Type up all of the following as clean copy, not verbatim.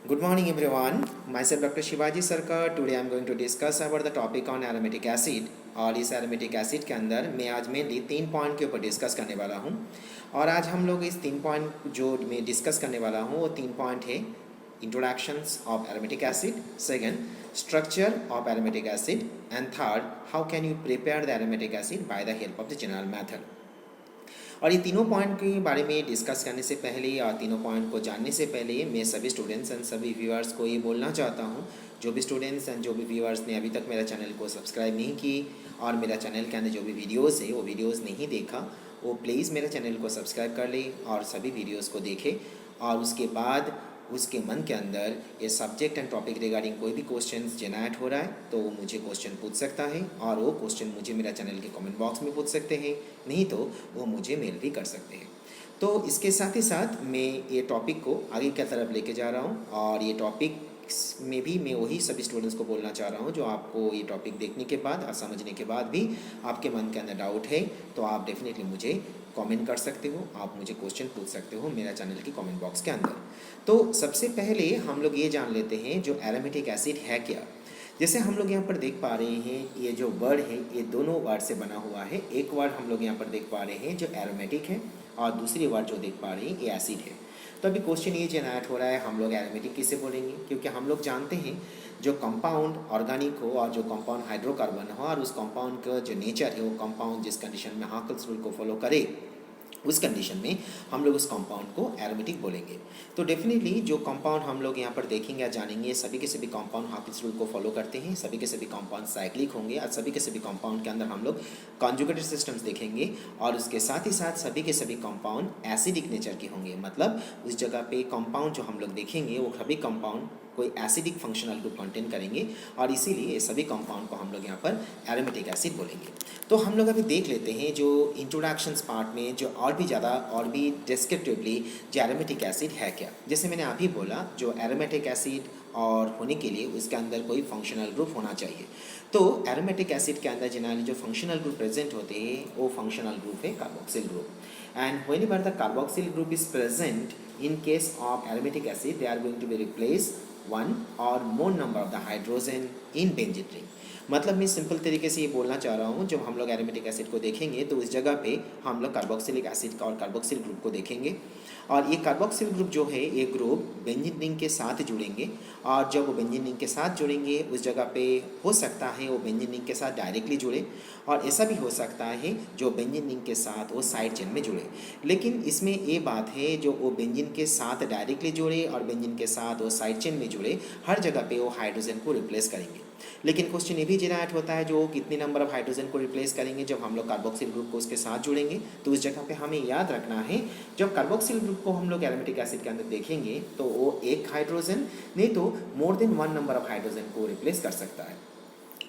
Good morning everyone. Myself Dr. Shivaji Sarkar. Today I am going to discuss about the topic on aromatic acid. और इस aromatic acid के अंदर मैं आज mainly 3 point के ऊपर डिस्कस करने वाला हूँ। और आज हम लोग इस 3 पॉइंट जो मैं डिस्कस करने वाला हूँ वो 3 पॉइंट है introductions of aromatic acid, second structure of aromatic acid and third how can you prepare the aromatic acid by the help of the general method. और ये तीनों पॉइंट के बारे में डिस्कस करने से पहले और तीनों पॉइंट को जानने से पहले मैं सभी स्टूडेंट्स एंड सभी व्यूअर्स को ये बोलना चाहता हूँ, जो भी स्टूडेंट्स एंड जो भी व्यूअर्स ने अभी तक मेरा चैनल को सब्सक्राइब नहीं की और मेरा चैनल के अंदर जो भी वीडियोस है वो वीडियोस नहीं देखा, वो प्लीज़ मेरे चैनल को सब्सक्राइब कर ले और सभी वीडियोज़ को देखे। और उसके बाद उसके मन के अंदर ये सब्जेक्ट एंड टॉपिक रिगार्डिंग कोई भी क्वेश्चन जनरेट हो रहा है तो वो मुझे क्वेश्चन पूछ सकता है और वो क्वेश्चन मुझे मेरा चैनल के कमेंट बॉक्स में पूछ सकते हैं, नहीं तो वो मुझे मेल भी कर सकते हैं। तो इसके साथ ही साथ मैं ये टॉपिक को आगे की तरफ लेके जा रहा हूँ और ये टॉपिक में भी मैं वही सभी स्टूडेंट्स को बोलना चाह रहा हूँ जो आपको ये टॉपिक देखने के बाद और समझने के बाद भी आपके मन के अंदर डाउट है तो आप डेफिनेटली मुझे कमेंट कर सकते हो, आप मुझे क्वेश्चन पूछ सकते हो मेरा चैनल के कमेंट बॉक्स के अंदर। तो सबसे पहले हम लोग ये जान लेते हैं जो एरोमेटिक एसिड है क्या। जैसे हम लोग यहाँ पर देख पा रहे हैं ये जो वर्ड है ये दोनों वर्ड से बना हुआ है। एक वर्ड हम लोग यहाँ पर देख पा रहे हैं जो एरोमेटिक है और दूसरी वर्ड जो देख पा रहे हैं ये एसिड है। तो अभी क्वेश्चन ये जनरेट हो रहा है हम लोग एरोमेटिक किसे बोलेंगे, क्योंकि हम लोग जानते हैं जो कंपाउंड ऑर्गेनिक हो और जो कंपाउंड हाइड्रोकार्बन हो और उस कंपाउंड का जो नेचर है वो कंपाउंड जिस कंडीशन में हाकल्स रूल को फॉलो करे उस कंडीशन में हम लोग उस कंपाउंड को एरोमेटिक बोलेंगे। तो डेफिनेटली जो कंपाउंड हम लोग यहाँ पर देखेंगे या जानेंगे सभी के सभी कंपाउंड हाकिस रूल को फॉलो करते हैं, सभी के सभी कंपाउंड साइक्लिक होंगे और सभी के सभी कंपाउंड के अंदर हम लोग कॉन्जुगेटेड सिस्टम्स देखेंगे और उसके साथ ही साथ सभी के सभी कंपाउंड एसिडिक नेचर के होंगे। मतलब उस जगह पे कंपाउंड जो हम लोग देखेंगे वो सभी कंपाउंड कोई एसिडिक फंक्शनल ग्रुप कंटेन करेंगे और इसीलिए सभी कंपाउंड को हम लोग यहाँ पर एरोमेटिक एसिड बोलेंगे। तो हम लोग अभी देख लेते हैं जो इंट्रोडक्शंस पार्ट में जो और भी ज़्यादा और भी डिस्क्रिप्टिवली जो एरोमेटिक एसिड है क्या। जैसे मैंने अभी बोला जो एरोमेटिक एसिड और होने के लिए उसके अंदर कोई फंक्शनल ग्रुप होना चाहिए। तो एरोमेटिक एसिड के अंदर जनरली जो फंक्शनल ग्रुप प्रेजेंट होते हैं वो फंक्शनल ग्रुप है carboxyl group. And whenever the carboxyl group is present in case of aromatic acid they are going to be replace one or more number of the hydrogen in benzene ring। मतलब मैं simple तरीके से ये बोलना चाह रहा हूँ जब हम लोग एरोमेटिक एसिड को देखेंगे तो उस जगह पे हम लोग कार्बोक्सिलिक एसिड का और कार्बोक्सिल ग्रुप को देखेंगे और ये कार्बोक्सिल ग्रुप जो है ये ग्रुप बेंजीन रिंग के साथ जुड़ेंगे और जब वो बेंजीन रिंग के साथ जुड़ेंगे उस जगह पे हो सकता है वो बेंजीन रिंग के साथ डायरेक्टली जुड़े और ऐसा भी हो सकता है जो बेंजीन रिंग के साथ वो साइड चेन में जुड़े। लेकिन इसमें ये बात है जो वो बेंजीन के साथ डायरेक्टली जुड़े और बेंजीन के साथ वो साइड चेन में जुड़े हर जगह पे वो हाइड्रोजन को रिप्लेस करेंगे। लेकिन क्वेश्चन ये भी जनरेट होता है जो कितने नंबर ऑफ हाइड्रोजन को रिप्लेस करेंगे जब हम लोग कार्बोक्सिल ग्रुप को उसके साथ जुड़ेंगे। तो उस जगह पे हमें याद रखना है जब कार्बोक्सिल ग्रुप को हम लोग एरोमेटिक एसिड के अंदर देखेंगे तो वो एक हाइड्रोजन नहीं तो more than one number of hydrogen को रिप्लेस कर सकता है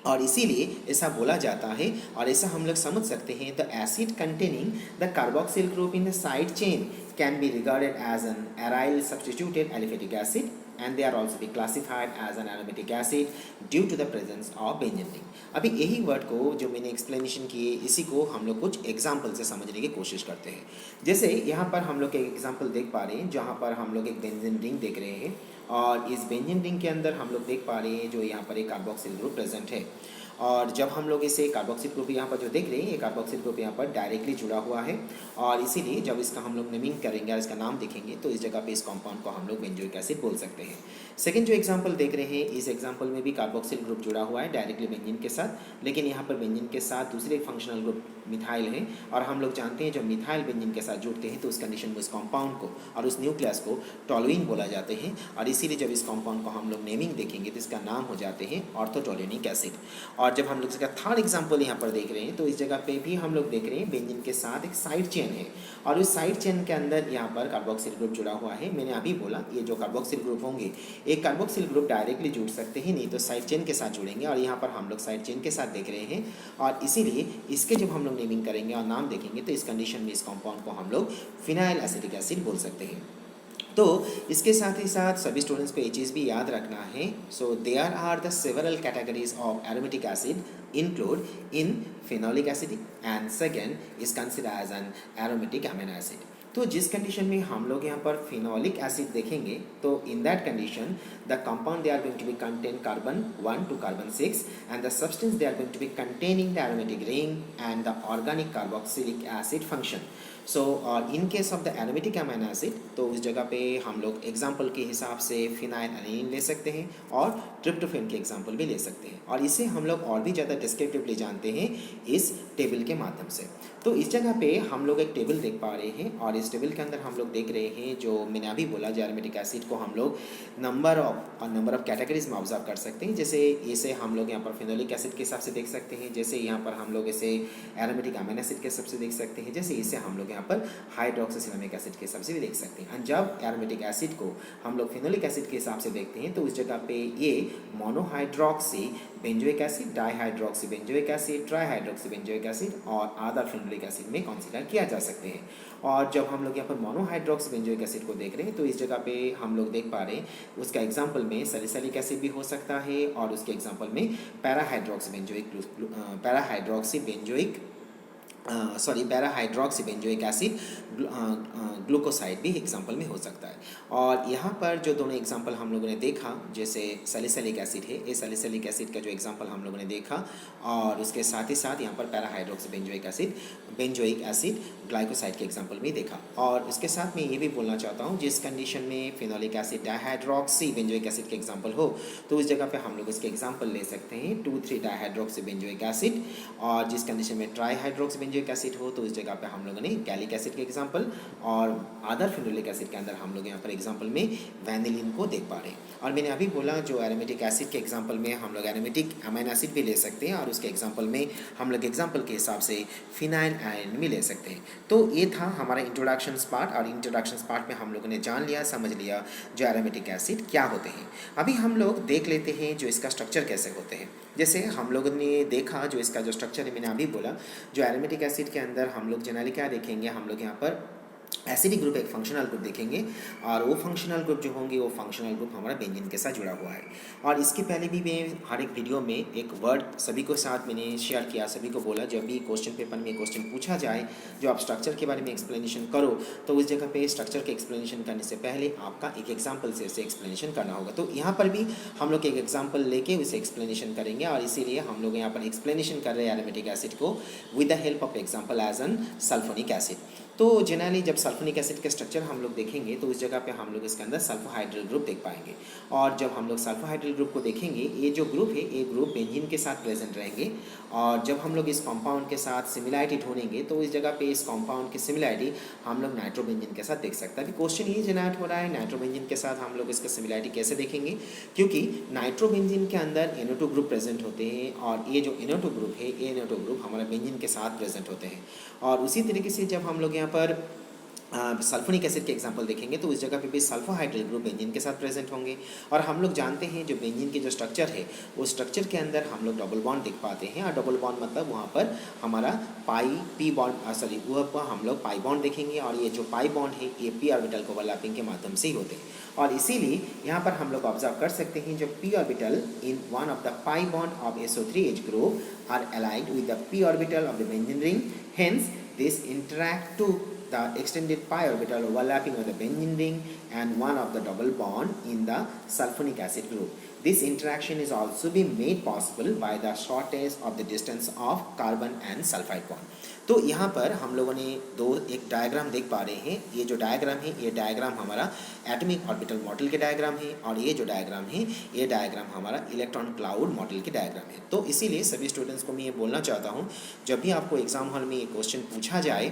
और इसीलिए ऐसा बोला जाता है और ऐसा हम लोग समझ सकते हैं the acid containing the carboxyl group in the side chain can be regarded as an aryl substituted aliphatic acid and they are also be classified as an aromatic acid due to the presence of benzene ring। अभी यही word को जो मैंने explanation किए इसी को हम लोग कुछ एग्जाम्पल से समझने की कोशिश करते हैं। जैसे यहाँ पर हम लोग एक एग्जाम्पल देख पा रहे हैं जहाँ पर हम लोग एक बेंजीन रिंग देख रहे हैं और इस बेंजीन रिंग के अंदर हम लोग देख पा रहे हैं जो यहाँ पर एक कार्बोक्सिल ग्रुप प्रेजेंट है और जब हम लोग इसे कार्बोक्सिल ग्रुप यहाँ पर जो देख रहे हैं ये कार्बोक्सिल ग्रुप यहाँ पर डायरेक्टली जुड़ा हुआ है और इसीलिए जब इसका हम लोग नेमिंग करेंगे और इसका नाम देखेंगे तो इस जगह पे इस कंपाउंड को हम लोग बेंजोइक एसिड बोल सकते हैं। सेकंड जो एग्जांपल देख रहे हैं इस एग्जांपल में भी कार्बोक्सिल ग्रुप जुड़ा हुआ है डायरेक्टली बेंजीन के साथ, लेकिन यहाँ पर बेंजीन के साथ दूसरे फंक्शनल ग्रुप मिथाइल है और हम लोग जानते हैं जब मिथाइल बेंजीन के साथ जुड़ते हैं तो उस कंडीशन में उस कंपाउंड को और उस न्यूक्लियस को टोलुइन बोला जाते हैं और इसीलिए जब इस कंपाउंड को हम लोग नेमिंग देखेंगे तो इसका नाम हो जाते हैं ऑर्थोटोल्यूनिक एसिड। और जब हम लोग इसका थर्ड एग्जाम्पल यहाँ पर देख रहे हैं तो इस जगह पे भी हम लोग देख रहे हैं बेंजीन के साथ एक साइड चेन है और उस साइड चेन के अंदर यहाँ पर कार्बोक्सिल ग्रुप जुड़ा हुआ है। मैंने अभी बोला ये जो कार्बोक्सिल ग्रुप होंगे एक कार्बोक्सिल ग्रुप डायरेक्टली जुड़ सकते हैं नहीं तो साइड चेन के साथ जुड़ेंगे और यहाँ पर हम लोग साइड चेन के साथ देख रहे हैं और इसीलिए इसके जब हम लोग नेमिंग करेंगे और नाम देखेंगे तो इस कंडीशन में इस कंपाउंड को हम लोग फिनाइल एसिटिक एसिड बोल सकते हैं। तो इसके साथ ही साथ सभी स्टूडेंट्स को ये चीज़ भी याद रखना है so there are the several categories of aromatic acid include in phenolic acid and second is consider as an aromatic amino acid. तो जिस कंडीशन में हम लोग यहाँ पर फिनोलिक एसिड देखेंगे, तो in that condition the compound they are going to be contain carbon 1 to carbon 6 and the substance they are going to be containing the aromatic ring and the organic carboxylic acid function. So in case of the aromatic amino acid, तो उस जगह पे हम लोग example के हिसाब से phenyl alanine ले सकते हैं और ट्रिप्टोफेन के एग्जाम्पल भी ले सकते हैं, और इसे हम लोग और भी ज़्यादा डिस्क्रिप्टिवली जानते हैं इस टेबल के माध्यम से। तो इस जगह पे हम लोग एक टेबल देख पा रहे हैं, और इस टेबल के अंदर हम लोग देख रहे हैं, जो मैंने अभी बोला, जो एरोमेटिक एसिड को हम लोग नंबर ऑफ कैटेगरीज में ऑब्जर्व कर सकते हैं। जैसे इसे हम लोग यहाँ पर फिनोलिक एसिड के हिसाब से देख सकते हैं, जैसे यहाँ पर हम लोग इसे एरोमेटिक अमीनो एसिड के हिसाब से देख सकते हैं, जैसे इसे हम लोग यहाँ पर हाइड्रोक्सीसिनामिक एसिड के हिसाब से भी देख सकते हैं। और जब एरोमेटिक एसिड को हम लोग फिनोलिक एसिड के हिसाब से देखते हैं, तो उस जगह पे ये monohydroxy benzoic acid, dihydroxy benzoic acid, trihydroxy benzoic acid और अदर फिनोलिक एसिड में कंसीडर किया जा सकते हैं। और जब हम लोग यहाँ पर मोनोहाइड्रोक्सी बेंजोइक एसिड को देख रहे हैं, तो इस जगह पे हम लोग देख पा रहे हैं उसका एग्जाम्पल में सैलिसिलिक एसिड भी हो सकता है, और उसके एग्जाम्पल में पैराहाइड्रोक्सी बेंजोइक एसिड ग्लूकोसाइड भी एग्जाम्पल में हो सकता है। और यहाँ पर जो दोनों एग्जाम्पल हम लोगों ने देखा, जैसे सैलिसिलिक एसिड है, ये सैलिसिलिक एसिड का जो एग्जाम्पल हम लोगों ने देखा, और उसके साथ ही साथ यहाँ पर पैराहाइड्रोक्सी बेंजोइक एसिड ग्लाइकोसाइड के एग्जाम्पल में देखा। और इसके साथ मैं ये भी बोलना चाहता हूँ, जिस कंडीशन में phenolic acid dihydroxy benzoic acid के एग्जाम्पल हो, तो उस जगह पे हम लोग इसके एग्जाम्पल ले सकते हैं 2,3 डाईहाइड्रोक्सी बेंजोइक एसिड। और जिस कंडीशन में ट्राईहाइड्रोक्सी बेंजोइक एसिड हो, तो उस जगह पे हम लोगों ने गैलिक एसिड के एग्जाम्पल, और अदर फिनोलिक एसिड के अंदर हम लोग यहाँ पर एग्जाम्पल में वैनिलीन को देख पा रहे हैं। और मैंने अभी बोला, जो एरोमेटिक एसिड के एग्जाम्पल में हम लोग एरोमेटिक अमीनो एसिड भी ले सकते हैं, और उसके एग्जाम्पल में हम लोग एग्जाम्पल के हिसाब से फिनाइल एलानिन भी ले सकते हैं। तो ये था हमारा इंट्रोडक्शन पार्ट, और इंट्रोडक्शन पार्ट में हम लोगों ने जान लिया, समझ लिया जो एरोमेटिक एसिड क्या होते हैं। अभी हम लोग देख लेते हैं जो इसका स्ट्रक्चर कैसे होते हैं। जैसे हम लोगों ने देखा, जो इसका जो स्ट्रक्चर है, मैंने अभी बोला, जो एरोमेटिक एसिड के अंदर हम लोग जनरली क्या देखेंगे, हम लोग यहाँ पर एसिडिक ग्रुप, एक फंक्शनल ग्रुप देखेंगे, और वो फंक्शनल ग्रुप जो होंगे, वो फंक्शनल ग्रुप हमारा बेंजीन के साथ जुड़ा हुआ है। और इसके पहले भी मैं हर एक वीडियो में एक वर्ड सभी को साथ मैंने शेयर किया, सभी को बोला, जब भी क्वेश्चन पेपर में क्वेश्चन पूछा जाए जो आप स्ट्रक्चर के बारे में एक्सप्लेनेशन करो, तो उस जगह पे स्ट्रक्चर के एक्सप्लेनेशन करने से पहले आपका एक एग्जाम्पल से इसे एक्सप्लेनेशन करना होगा। तो यहाँ पर भी हम लोग एक एग्जाम्पल लेके उसे एक्सप्लेनेशन करेंगे, और इसीलिए हम लोग यहाँ पर एक्सप्लेनेशन कर रहे हैं एरोमेटिक एसिड को with the help of example as an sulphonic acid. तो जनरली जब सल्फोनिक एसिड के स्ट्रक्चर हम लोग देखेंगे, तो उस जगह पे हम लोग इसके अंदर सल्फोहाइड्रल ग्रुप देख पाएंगे। और जब हम लोग सल्फोहाइड्रल ग्रुप को देखेंगे, ये जो ग्रुप है, ये ग्रुप बेंजीन के साथ प्रेजेंट रहेंगे। और जब हम लोग इस कंपाउंड के साथ सिमिलैरिटी ढूंढेंगे, तो इस जगह पे इस कंपाउंड की सिमिलैरिटी हम लोग नाइट्रोबेंजीन के साथ देख सकते हैं। अभी क्वेश्चन ये जनरेट हो रहा है, नाइट्रोबेंजीन के साथ हम लोग इसका सिमिलैरिटी कैसे देखेंगे, क्योंकि नाइट्रोबेंजीन के अंदर NO2 ग्रुप प्रेजेंट होते हैं, और ये जो NO2 ग्रुप है, ये NO2 ग्रुप हमारा बेंजीन के साथ प्रेजेंट होते हैं। और उसी तरीके से जब हम लोग यहाँ पर सल्फोनिक एसिड के एग्जांपल देखेंगे, तो उस जगह पे भी सल्फोहाइड्रल ग्रुप बेंजीन के साथ प्रेजेंट होंगे। और हम लोग जानते हैं जो बेंजीन के जो स्ट्रक्चर है, उस स्ट्रक्चर के अंदर हम लोग डबल बॉन्ड देख पाते हैं। और डबल बॉन्ड मतलब वहाँ पर हमारा वहाँ पर हम लोग पाई बॉन्ड देखेंगे, और ये जो पाई बॉन्ड है, ये p ऑर्बिटल को ओवरलैपिंग के माध्यम से ही होते हैं। और इसीलिए यहाँ पर हम लोग ऑब्जर्व कर सकते हैं, जो p orbital in one of the pi bond of SO3H group are aligned with the p orbital of the benzene ring, hence this interact to the extended pi orbital overlapping with the benzene ring and one of the double bond in the sulfonic acid group. This interaction is also being made possible by the shortage of the distance of carbon and sulfide bond. तो यहाँ पर हम लोगों ने एक diagram देख पा रहे हैं। ये जो डायग्राम है, ये डायग्राम हमारा एटॉमिक ऑर्बिटल मॉडल के डायग्राम है, और ये जो डायग्राम है, ये डायग्राम हमारा इलेक्ट्रॉन क्लाउड मॉडल के डायग्राम है। तो इसीलिए सभी स्टूडेंट्स को मैं ये बोलना चाहता हूँ, जब भी आपको एग्जाम हॉल में ये क्वेश्चन पूछा जाए,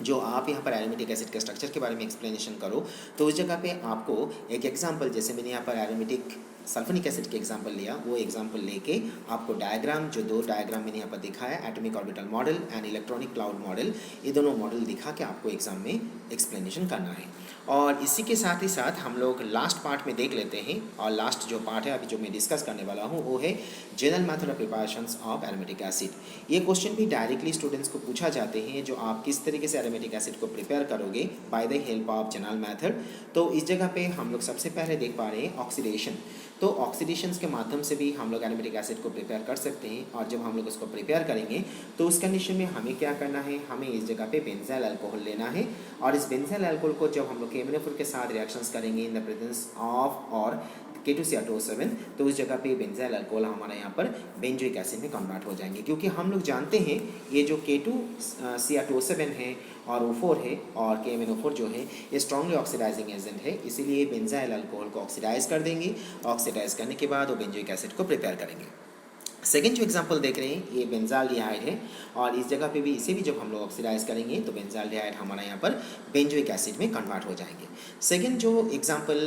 जो आप यहाँ पर एरोमेटिक एसिड के स्ट्रक्चर के बारे में एक्सप्लेनेशन करो, तो उस जगह पे आपको एक एग्जांपल, जैसे मैंने यहाँ पर एरोमेटिक सल्फोनिक एसिड के एग्जांपल लिया, वो एग्जांपल लेके आपको डायग्राम, जो दो डायग्राम मैंने यहाँ पर दिखाया, atomic orbital model and electronic cloud model, ये दोनों मॉडल दिखा के आपको एग्जाम में एक्सप्लेनेशन करना है। और इसी के साथ ही साथ हम लोग लास्ट पार्ट में देख लेते हैं, और लास्ट जो पार्ट है अभी जो मैं डिस्कस करने वाला हूँ वो है general method of preparations of aromatic acid. ये क्वेश्चन भी डायरेक्टली स्टूडेंट्स को पूछा जाते हैं, जो आप किस तरीके से एरोमेटिक एसिड को प्रिपेयर करोगे bye the help of general method. तो इस जगह पे हम लोग सबसे पहले देख पा रहे हैं ऑक्सीडेशन। तो ऑक्सीडेशंस के माध्यम से भी हम लोग एरोमेटिक एसिड को प्रिपेयर कर सकते हैं, और जब हम लोग उसको प्रिपेयर करेंगे तो उस कंडीशन में हमें क्या करना है, हमें इस जगह पे बेंजाइल अल्कोहल लेना है, और इस बेंजाइल अल्कोहल को जब हम लोग KMnO4 के साथ रिएक्शंस करेंगे इन द प्रेजेंस ऑफ और K2Cr2O7, तो उस जगह पे बेंजाइल अल्कोहल हमारा यहाँ पर बेंजोइक एसिड में कन्वर्ट हो जाएंगे, क्योंकि हम लोग जानते हैं ये जो K2Cr2O7 है और O4 है और KMnO4 जो है ये स्ट्रांगली ऑक्सीडाइजिंग एजेंट है, इसीलिए बेंजाइल अल्कोहल को ऑक्सीडाइज कर देंगे। ऑक्सीडाइज करने के बाद वो बेंजोइक एसिड को प्रिपेयर करेंगे। सेकेंड जो एग्जांपल देख रहे हैं ये बेंजाल्डिहाइड है, और इस जगह पे भी इसे भी जब हम लोग ऑक्सीडाइज करेंगे तो बेंजाल्डिहाइड हमारा यहाँ पर बेंजोइक एसिड में कन्वर्ट हो जाएंगे। सेकेंड जो एग्जांपल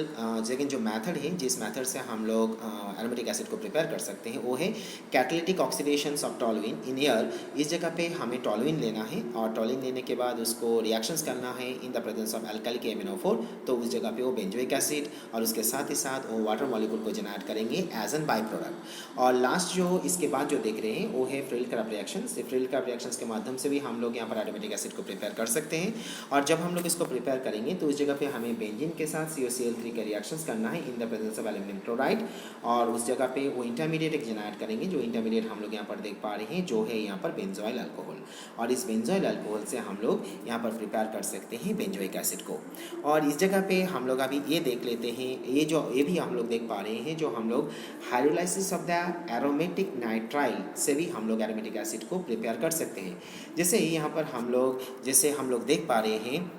सेकेंड जो मेथड है जिस मेथड से हम लोग एरोमेटिक एसिड को प्रिपेयर कर सकते हैं वो है catalytic oxidation of toluene in air. इस जगह पे हमें टोलुइन लेना है, और टोलुइन लेने के बाद उसको रिएक्शंस करना है in the presence of alkyl KMnO4, तो उस जगह पे वो बेंजोइक एसिड और उसके साथ ही साथ वो वाटर मॉलिक्यूल को जनरेट करेंगे एज एन बाई प्रोडक्ट। और लास्ट जो इसके बाद जो देख रहे हैं वो है फ्रिल-क्राफ्ट रिएक्शंस। फ्रिल-क्राफ्ट रिएक्शंस के माध्यम से भी हम लोग यहाँ पर एरोमेटिक एसिड को प्रिपेयर कर सकते हैं, और जब हम लोग इसको प्रिपेयर करेंगे तो उस जगह पे हमें बेंजीन के साथ COCl3 का रिएक्शंस करना है in the presence of aluminium chloride, और उस जगह पे वो इंटरमीडिएट एक जनरेट करेंगे, जो इंटरमीडिएट हम लोग यहाँ पर देख पा रहे हैं जो है यहाँ पर बेंजोइल अल्कोहल, और इस बेंजोइल अल्कोहल से हम लोग यहाँ पर प्रिपेयर कर सकते हैं बेंजोइक एसिड को। और इस जगह पे हम लोग अभी ये देख लेते हैं, ये भी हम लोग देख पा रहे हैं जो हम लोग hydrolysis of the aromatic nitrile से भी हम लोग एरोमेटिक एसिड को प्रिपेयर कर सकते हैं। जैसे यहाँ पर हम लोग देख पा रहे हैं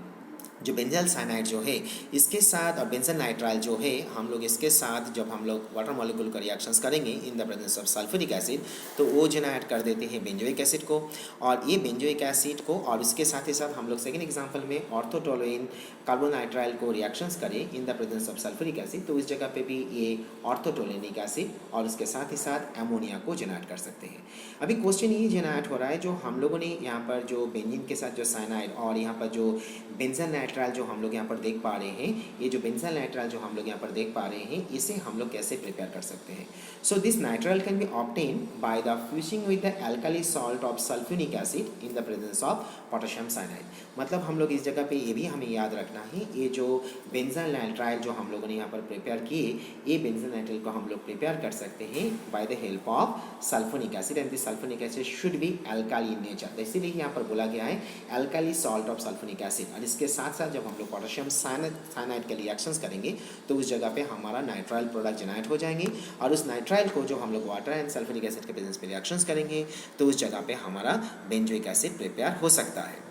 जो बेंजाइल साइनाइड जो है इसके साथ और बेंजल नाइट्राइल जो है हम लोग इसके साथ जब हम लोग वाटर मॉलिक्यूल का रिएक्शंस करेंगे in the presence of sulphuric acid तो वो जनरेट कर देते हैं बेंजोइक एसिड को, और ये बेंजोइक एसिड को और इसके साथ ही साथ हम लोग सेकेंड एग्जांपल में ऑर्थोटोलुइन कार्बोनाइट्राइल को रिएक्शंस करें in the presence of sulphuric acid, तो इस जगह पे भी ये ऑर्थोटोलेनिक एसिड और उसके साथ ही साथ एमोनिया को जनरेट कर सकते हैं। अभी क्वेश्चन ये जनरेट हो रहा है जो हम लोगों ने यहाँ पर जो बेंजीन के साथ जो साइनाइड और यहाँ पर जो बेंजल नाइट्राइल जो हम लोग यहाँ पर देख पा रहे हैं, ये जो बेंजल नाइट्राइल जो हम लोग यहाँ पर देख पा रहे हैं इसे हम लोग कैसे प्रिपेयर कर सकते हैं। So this nitrile can be obtain by the fusing with the alkali salt of sulphuric acid in the presence of potassium cyanide. मतलब हम लोग इस जगह पे ये भी हमें याद रखना है, ये जो बेंजल नाइट्राइल जो हम लोगों ने यहाँ पर प्रिपेयर किए, ये बेंजल नाइट्राइल को हम लोग प्रिपेयर कर सकते हैं bye the help of sulphuric acid, and this sulphuric acid should be alkali in nature, तो इसीलिए यहाँ पर बोला गया है alkali salt of sulphuric acid. और इसके साथ साथ जब हम लोग पोटेशियम साइनाइड के रिएक्शंस करेंगे तो उस जगह पे हमारा नाइट्राइल प्रोडक्ट जनरेट हो जाएंगे, और उस नाइट्राइल को जो हम लोग वाटर एंड सल्फ्यूरिक एसिड के प्रेजेंस पे रिएक्शंस करेंगे तो उस जगह पे हमारा बेंजोइक एसिड प्रिपेयर हो सकता है।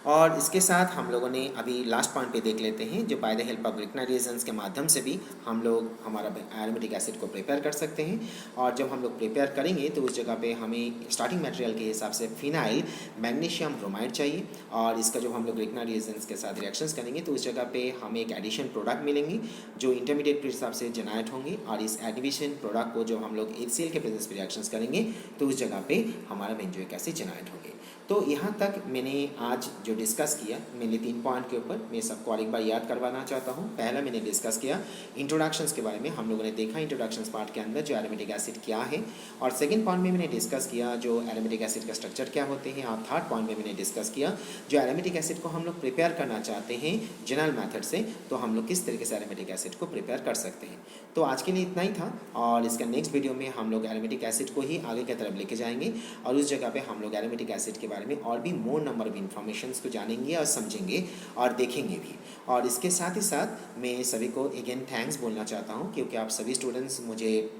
और इसके साथ हम लोगों ने अभी लास्ट पॉइंट पे देख लेते हैं जो by the help of Grignard reagents के माध्यम से भी हम लोग हमारा एरोमेटिक एसिड को प्रिपेयर कर सकते हैं। और जब हम लोग प्रिपेयर करेंगे तो उस जगह पे हमें स्टार्टिंग मटेरियल के हिसाब से फिनाइल मैग्नीशियम ब्रोमाइड चाहिए, और इसका जब हम लोग ग्रिग्ना रिएजेंट्स के साथ रिएक्शंस करेंगे तो उस जगह पे हमें एक एडिशन प्रोडक्ट मिलेंगे जो इंटरमीडिएट के हिसाब से जनरेट होंगे, और इस एडिशन प्रोडक्ट को जब हम लोग HCl के प्रेजेंस पे रिएक्शंस करेंगे तो उस जगह पे हमारा बेंजोइक एसिड जनरेट होंगे। तो यहाँ तक मैंने आज जो डिस्कस किया मैंने 3 पॉइंट के ऊपर मैं सबको और एक बार याद करवाना चाहता हूँ। पहला मैंने डिस्कस किया इंट्रोडक्शंस के बारे में, हम लोगों ने देखा इंट्रोडक्शंस पार्ट के अंदर जो एरोमेटिक एसिड क्या है, और सेकंड पॉइंट में मैंने डिस्कस किया जो एरोमेटिक एसिड का स्ट्रक्चर क्या होते हैं, और थर्ड पॉइंट में मैंने डिस्कस किया जो एरोमेटिक एसिड को हम लोग प्रिपेयर करना चाहते हैं जनरल मेथड से, तो हम लोग किस तरीके से एरोमेटिक एसिड को प्रिपेयर कर सकते हैं। तो आज के लिए इतना ही था, और इसका नेक्स्ट वीडियो में हम लोग एरोमेटिक एसिड को ही आगे की तरफ लेके जाएंगे, और उस जगह पे हम लोग एरोमेटिक एसिड के बारे में और भी मोर नंबर ऑफ इन्फॉर्मेशंस को जानेंगे और समझेंगे और देखेंगे भी। और इसके साथ ही साथ मैं सभी को अगेन थैंक्स बोलना चाहता हूँ, क्योंकि आप सभी स्टूडेंट्स मुझे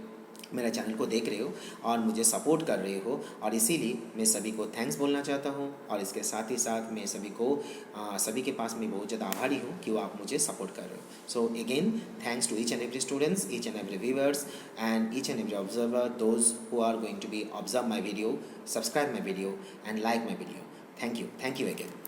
मेरा चैनल को देख रहे हो और मुझे सपोर्ट कर रहे हो, और इसीलिए मैं सभी को थैंक्स बोलना चाहता हूँ। और इसके साथ ही साथ मैं सभी के पास मैं बहुत ज़्यादा आभारी हूँ कि वो आप मुझे सपोर्ट कर रहे हो। So again thanks to each and every students, each and every viewers and each and every observer, those who are going to be observe my video, subscribe my video and like my video. Thank you again.